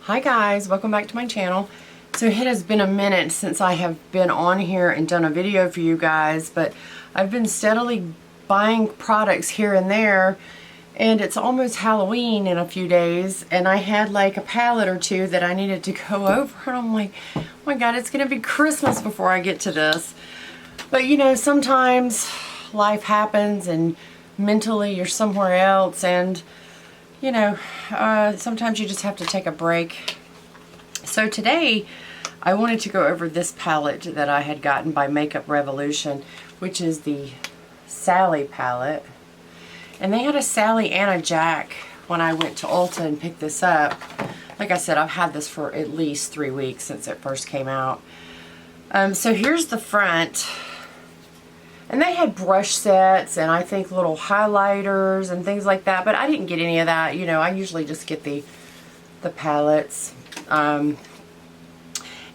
Hi guys, welcome back to my channel. So it has been a minute since I have been on here and done a video for you guys, but I've been steadily buying products here and there, and it's almost Halloween in a few days, and I had like a palette or two that I needed to go over, and I'm like, oh my god, it's gonna be Christmas before I get to this. But you know, sometimes life happens and mentally you're somewhere else, and you know, sometimes you just have to take a break. So today I wanted to go over this palette that I had gotten by Makeup Revolution, which is the Sally palette. And they had a Sally and a Jack when I went to Ulta and picked this up. Like I said, I've had this for at least 3 weeks since it first came out. So here's the front. And they had brush sets and I think little highlighters and things like that, but I didn't get any of that. You know, I usually just get the palettes. And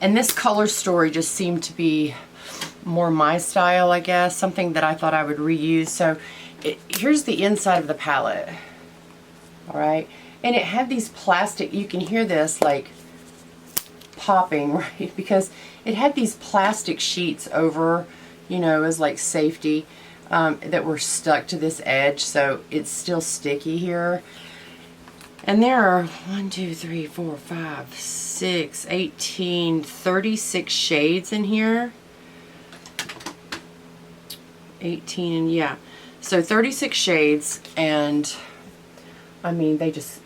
this color story just seemed to be more my style, I guess, something that I thought I would reuse. So here's the inside of the palette. All right. And it had these plastic, you can hear this like popping, right? Because it had these plastic sheets over, you know, as like safety, that were stuck to this edge, so it's still sticky here. And there are 1, 2, 3, 4, 5, 6, 18, 36 shades in here. 18, yeah. So 36 shades, and I mean,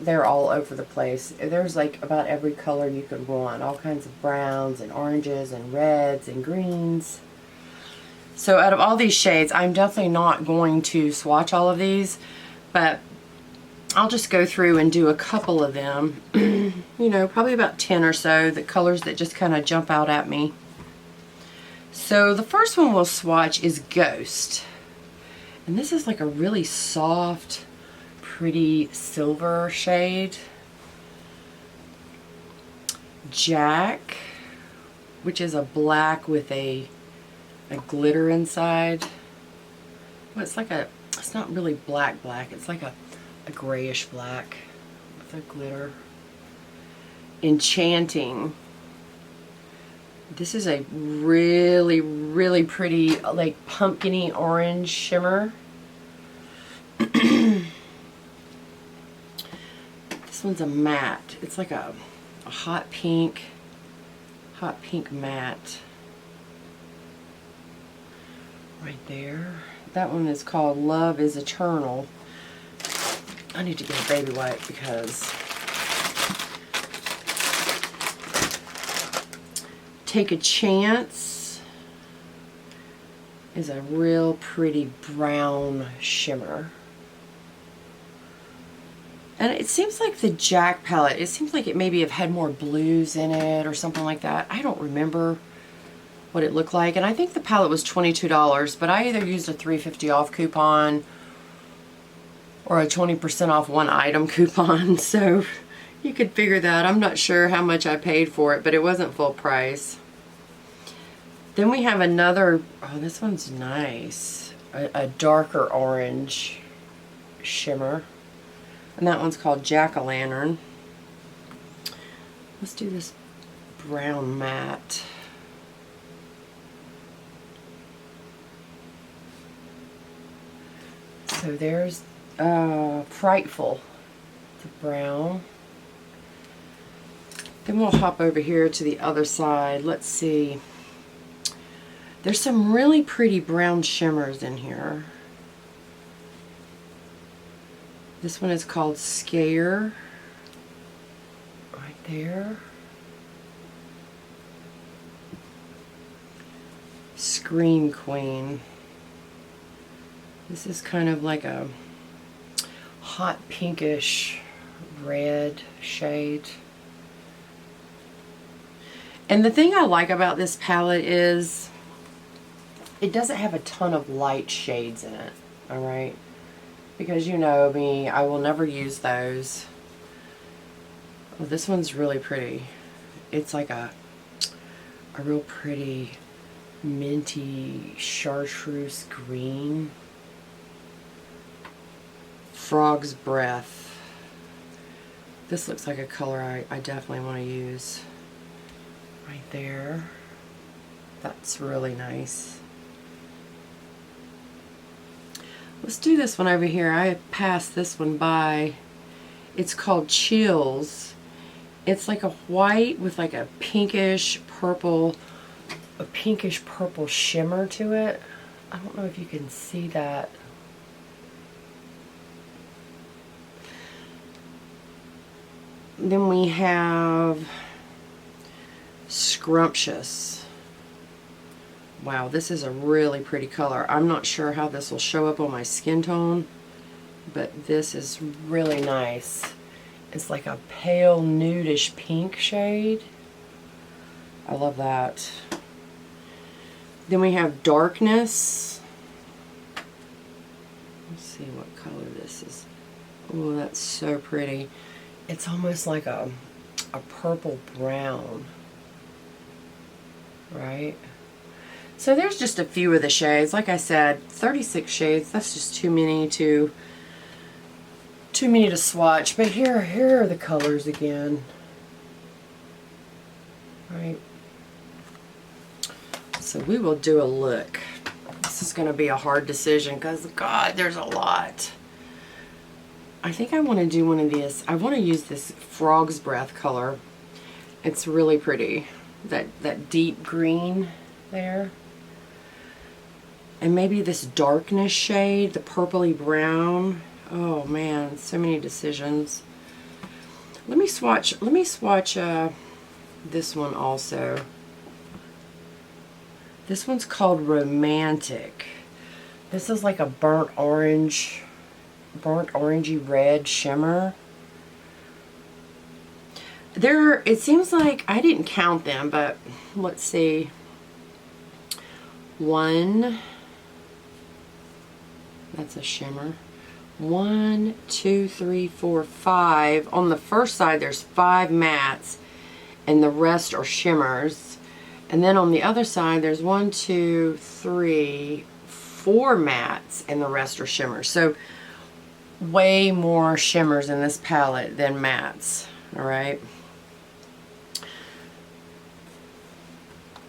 they're all over the place. There's like about every color you could want. All kinds of browns and oranges and reds and greens. So out of all these shades, I'm definitely not going to swatch all of these, but I'll just go through and do a couple of them. You know, probably about 10 or so, the colors that just kind of jump out at me. So the first one we'll swatch is Ghost. And this is like a really soft, pretty silver shade. Jack, which is a black with a glitter inside. Well, it's not really black, it's like a grayish black with a glitter. Enchanting. This is a really, really pretty, like pumpkin-y orange shimmer. This one's a matte. It's like a hot pink matte. Right there. That one is called Love is Eternal. I need to get a baby wipe because Take a Chance is a real pretty brown shimmer. And it seems like the Jack palette, it seems like it maybe have had more blues in it or something like that. I don't remember what it looked like, and I think the palette was $22, but I either used a $3.50 off coupon or a 20% off one item coupon, so you could figure that. I'm not sure how much I paid for it, but it wasn't full price. Then we have another, oh, this one's nice, a darker orange shimmer, and that one's called Jack-o'-lantern. Let's do this brown matte. So there's Frightful, the brown. Then we'll hop over here to the other side. Let's see. There's some really pretty brown shimmers in here. This one is called Scare. Right there. Scream Queen. This is kind of like a hot pinkish red shade. And the thing I like about this palette is it doesn't have a ton of light shades in it, alright? Because you know me, I will never use those. Well, this one's really pretty. It's like a real pretty minty chartreuse green. Frog's Breath. This looks like a color I definitely want to use. Right there. That's really nice. Let's do this one over here. I passed this one by. It's called Chills. It's like a white with like a pinkish purple shimmer to it. I don't know if you can see that. Then we have Scrumptious. Wow, this is a really pretty color. I'm not sure how this will show up on my skin tone, but this is really nice. It's like a pale nudish pink shade. I love that. Then we have Darkness. Let's see what color this is. Oh, that's so pretty. It's almost like a purple brown, right? So there's just a few of the shades. Like I said, 36 shades. That's just too many to swatch. But here are the colors again. Right. So we will do a look. This is going to be a hard decision because, God, there's a lot. I think I want to do one of these. I want to use this Frog's Breath color. It's really pretty. That deep green there. And maybe this Darkness shade, the purpley brown. Oh man, so many decisions. Let me swatch this one also. This one's called Romantic. This is like a burnt orangey red shimmer. It seems like, I didn't count them, but let's see. 1, that's a shimmer. 1, 2, 3, 4, 5. On the first side there's 5 mattes and the rest are shimmers. And then on the other side there's 1, 2, 3, 4 mattes and the rest are shimmers. So way more shimmers in this palette than mattes. Alright.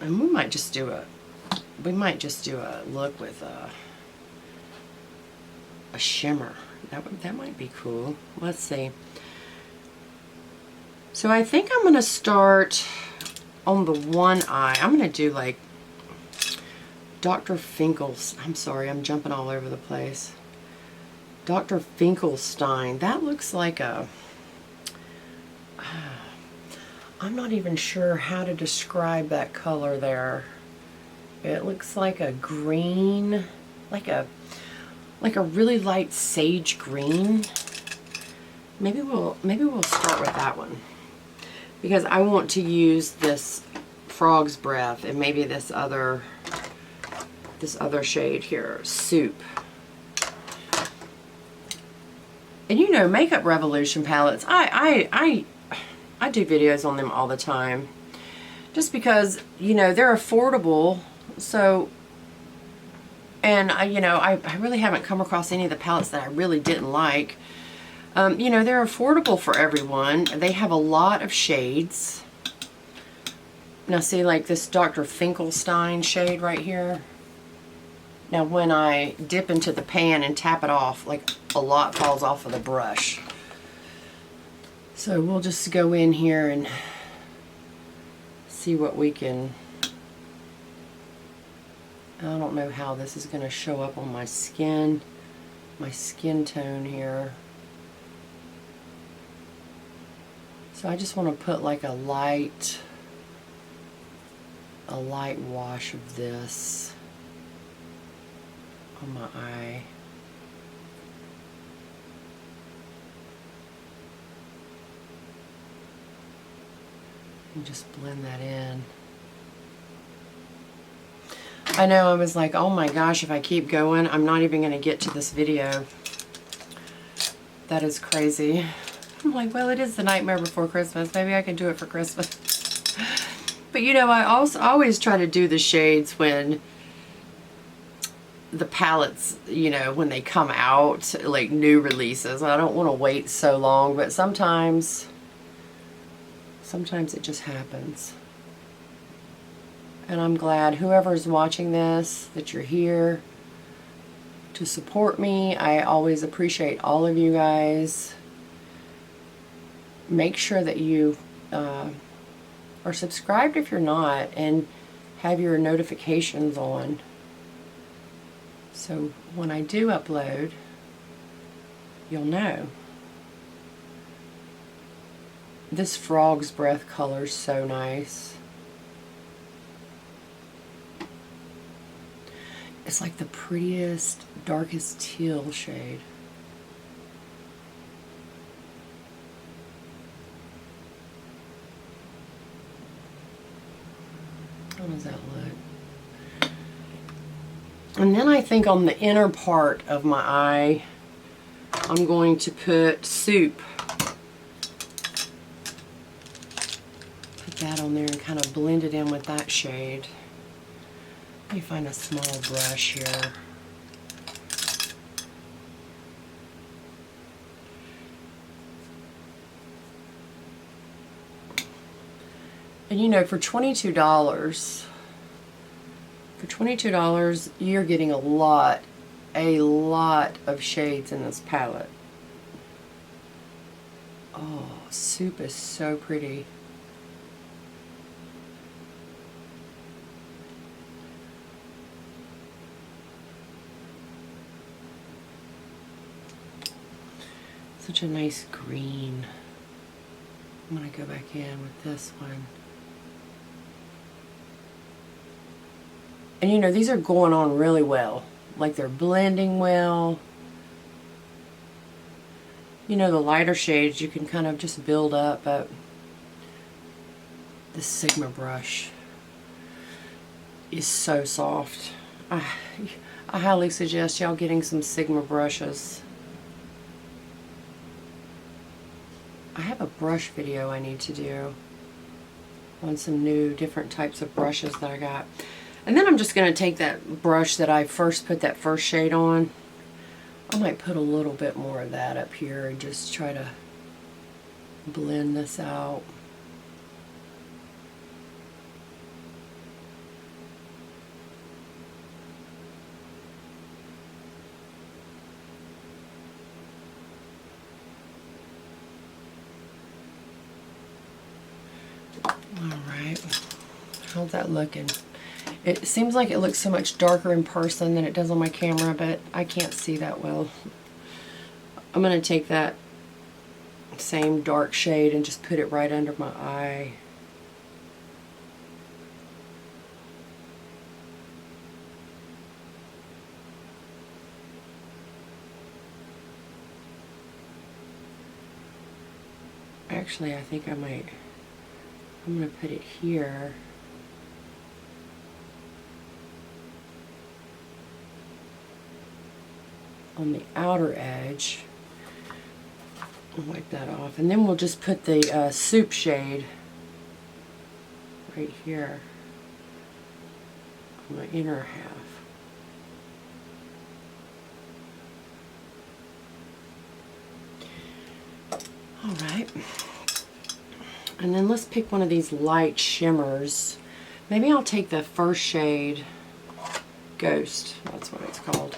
And we might just do a look with a shimmer. That might be cool. Let's see. So I think I'm going to start on the one eye. I'm going to do like Dr. Finkel's. I'm sorry, I'm jumping all over the place. Dr. Finkelstein. That looks like a... I'm not even sure how to describe that color there. It looks like a green, like a really light sage green. Maybe we'll start with that one because I want to use this Frog's Breath and maybe this other shade here, Soup. And you know, Makeup Revolution palettes, I do videos on them all the time just because, you know, they're affordable. So, and I really haven't come across any of the palettes that I really didn't like. You know, they're affordable for everyone. They have a lot of shades. Now see, like this Dr. Finkelstein shade right here. Now when I dip into the pan and tap it off, like a lot falls off of the brush. So we'll just go in here and see what we can... I don't know how this is going to show up on my skin tone here. So I just want to put like a light wash of this on my eye. And just blend that in. I know, I was like, oh my gosh, if I keep going, I'm not even going to get to this video. That is crazy. I'm like, well, it is the Nightmare Before Christmas. Maybe I can do it for Christmas. But you know, I always try to do the shades when the palettes, you know, when they come out, like new releases. I don't want to wait so long, but sometimes Sometimes it just happens. And I'm glad whoever's watching this, that you're here to support me. I always appreciate all of you guys. Make sure that you are subscribed if you're not, and have your notifications on. So when I do upload, you'll know. This frog's breath color is so nice. It's like the prettiest, darkest teal shade. How does that look? And then I think on the inner part of my eye, I'm going to put Soup. Put that on there and kind of blend it in with that shade. Let me find a small brush here. And you know, for $22, you're getting a lot of shades in this palette. Oh, Soup is so pretty. Such a nice green. I'm going to go back in with this one. And you know, these are going on really well. Like they're blending well. You know, the lighter shades you can kind of just build up, but this Sigma brush is so soft. I highly suggest y'all getting some Sigma brushes. I have a brush video I need to do on some new different types of brushes that I got. And then I'm just going to take that brush that I first put that first shade on. I might put a little bit more of that up here and just try to blend this out. Alright, how's that looking? It seems like it looks so much darker in person than it does on my camera, but I can't see that well. I'm going to take that same dark shade and just put it right under my eye. Actually, I think I'm going to put it here. On the outer edge. I'll wipe that off. And then we'll just put the Soup shade right here on the inner half. Alright. And then let's pick one of these light shimmers. Maybe I'll take the first shade, Ghost, that's what it's called.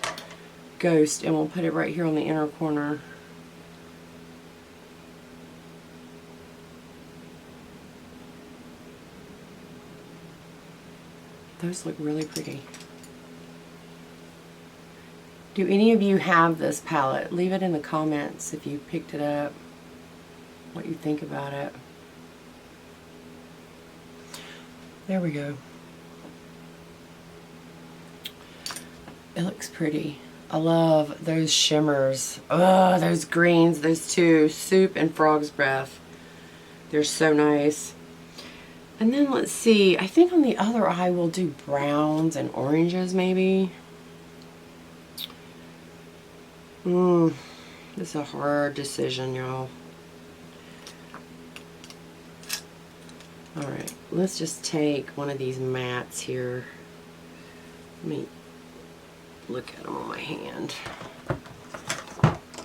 Ghost, and we'll put it right here on the inner corner. Those look really pretty. Do any of you have this palette? Leave it in the comments if you picked it up, what you think about it. There we go. It looks pretty. I love those shimmers. Oh, those greens, those two, Soup and Frog's Breath. They're so nice. And then let's see, I think on the other eye we'll do browns and oranges maybe. This is a hard decision, y'all. Alright, let's just take one of these mattes here. Let me look at them on my hand.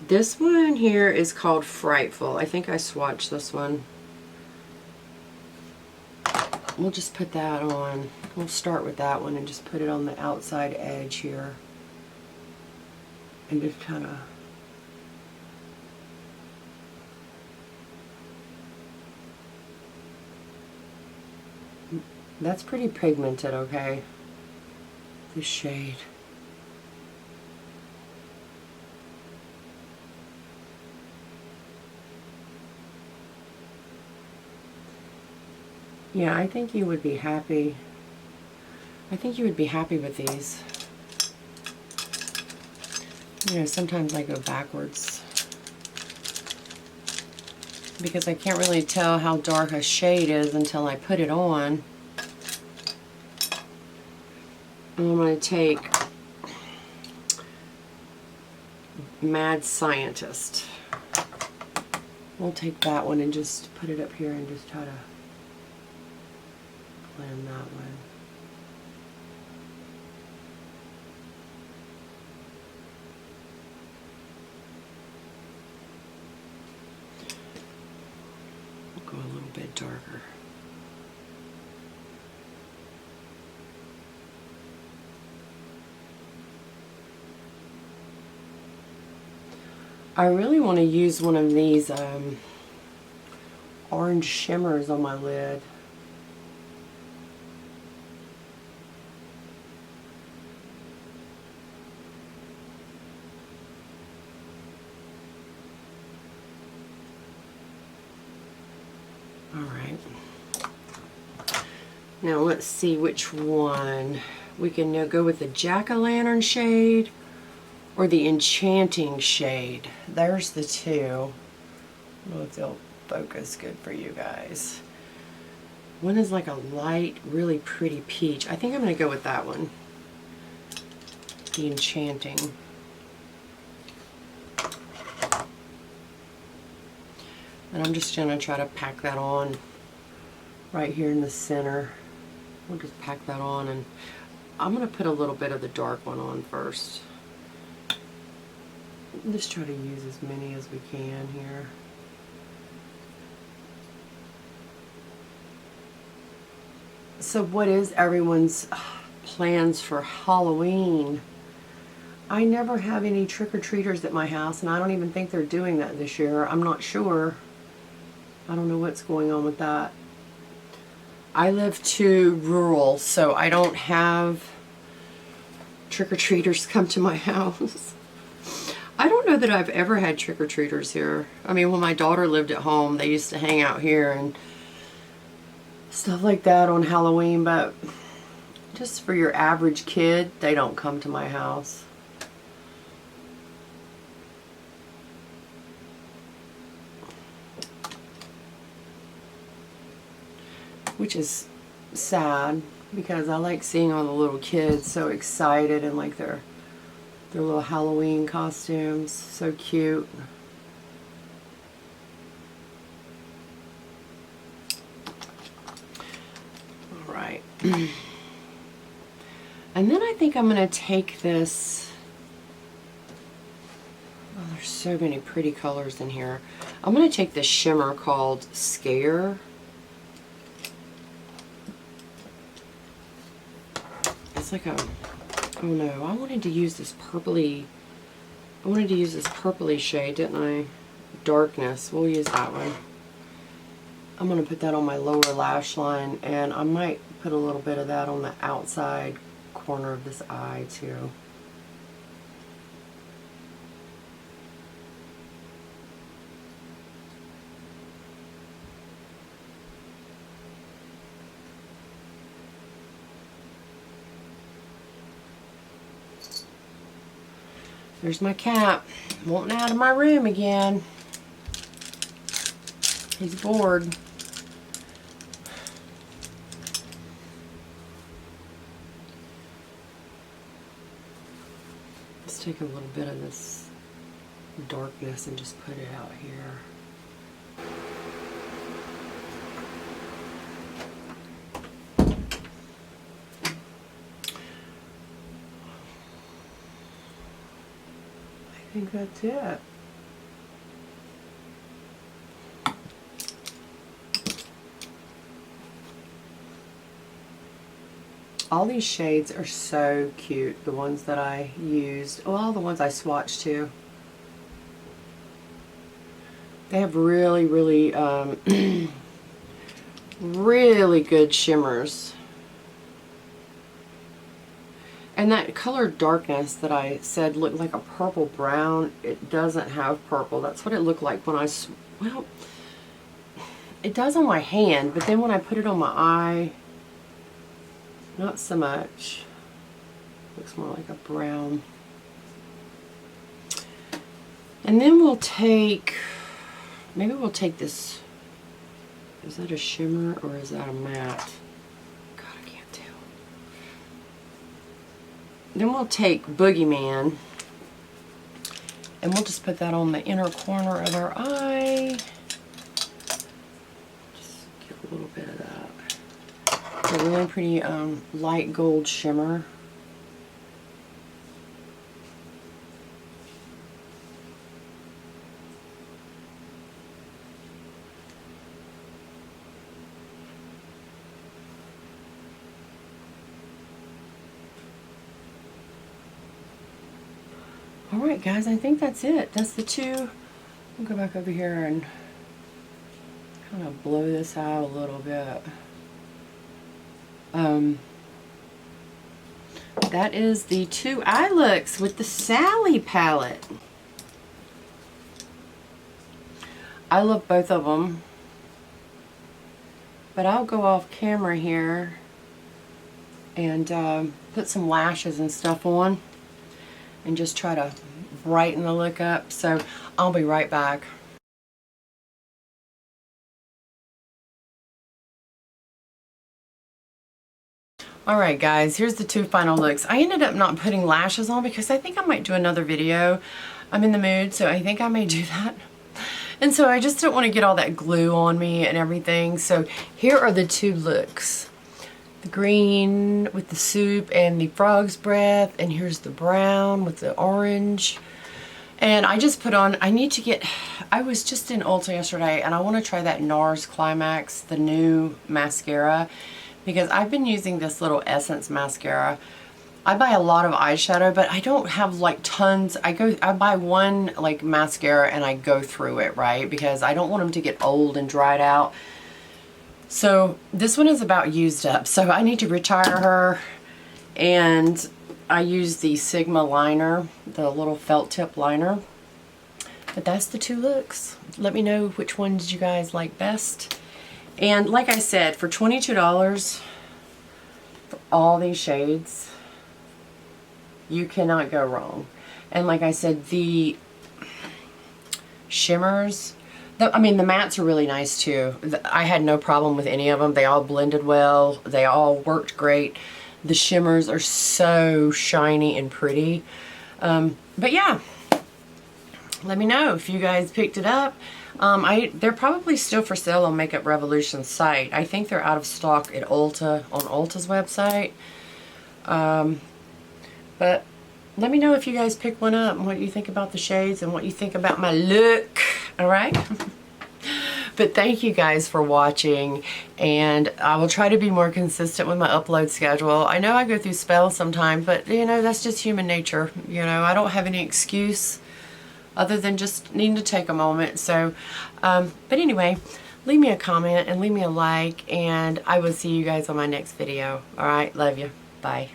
This one here is called Frightful. I think I swatched this one. we'll just put that on. We'll start with that one and just put it on the outside edge here. And just kind of that's pretty pigmented, okay? This shade. Yeah, I think you would be happy. I think you would be happy with these. You know, sometimes I go backwards because I can't really tell how dark a shade is until I put it on. And I'm going to take Mad Scientist. We'll take that one and just put it up here and just try to blend that one. We'll go a little bit darker. I really want to use one of these orange shimmers on my lid. Alright. Now let's see which one. We can now go with the Jack-o'-lantern shade or the enchanting shade. There's the two. I don't know if they'll focus good for you guys. One is like a light, really pretty peach. I think I'm going to go with that one. The enchanting. And I'm just going to try to pack that on right here in the center. We'll just pack that on, and I'm going to put a little bit of the dark one on first. Just try to use as many as we can here. So what is everyone's plans for Halloween? I never have any trick-or-treaters at my house, and I don't even think they're doing that this year. I'm not sure. I don't know what's going on with that. I live too rural, so I don't have trick-or-treaters come to my house. I don't know that I've ever had trick-or-treaters here. I mean, when my daughter lived at home, they used to hang out here and stuff like that on Halloween, but just for your average kid, they don't come to my house. Which is sad, because I like seeing all the little kids so excited and like their little Halloween costumes. So cute. Alright. And then I think I'm going to take this. Oh, there's so many pretty colors in here. I'm going to take this shimmer called Scare. It's like a, oh no, I wanted to use this purpley shade, didn't I? Darkness. We'll use that one. I'm going to put that on my lower lash line, and I might put a little bit of that on the outside corner of this eye too. There's my cat, wanting out of my room again. He's bored. Let's take a little bit of this darkness and just put it out here. I think that's it. All these shades are so cute. The ones that I used, well, all the ones I swatched too. They have really, really, really good shimmers. And that color darkness that I said looked like a purple brown, it doesn't have purple. That's what it looked like when well, it does on my hand, but then when I put it on my eye, not so much. Looks more like a brown. And then we'll take, maybe we'll take this, is that a shimmer or is that a matte? Then we'll take Boogeyman and we'll just put that on the inner corner of our eye. Just get a little bit of that. It's a really pretty light gold shimmer. Alright guys, I think that's it. That's the two. I'll go back over here and kind of blow this out a little bit. That is the two eye looks with the Sally palette. I love both of them. But I'll go off camera here and put some lashes and stuff on and just try to brighten the look up. So I'll be right back. Alright guys, here's the two final looks. I ended up not putting lashes on because I think I might do another video. I'm in the mood, so I think I may do that. And so I just don't want to get all that glue on me and everything. So here are the two looks. The green with the soup and the frog's breath, and here's the brown with the orange. And I just put on, I was just in Ulta yesterday and I want to try that NARS Climax, the new mascara, because I've been using this little Essence mascara. I buy a lot of eyeshadow, but I don't have like tons. I buy one like mascara and I go through it, right? Because I don't want them to get old and dried out. So this one is about used up, so I need to retire her. And I use the Sigma liner, the little felt tip liner. But that's the two looks. Let me know which ones you guys like best. And like I said, for $22 for all these shades, you cannot go wrong. And like I said, the shimmers, I mean the mattes are really nice too. I had no problem with any of them. They all blended well. They all worked great. The shimmers are so shiny and pretty. But yeah, let me know if you guys picked it up. They're probably still for sale on Makeup Revolution's site. I think they're out of stock at Ulta, on Ulta's website. But let me know if you guys pick one up and what you think about the shades and what you think about my look. Alright? But thank you guys for watching, and I will try to be more consistent with my upload schedule. I know I go through spells sometimes, but you know, that's just human nature. You know, I don't have any excuse other than just needing to take a moment. So, but anyway, leave me a comment and leave me a like, and I will see you guys on my next video. Alright, love you. Bye.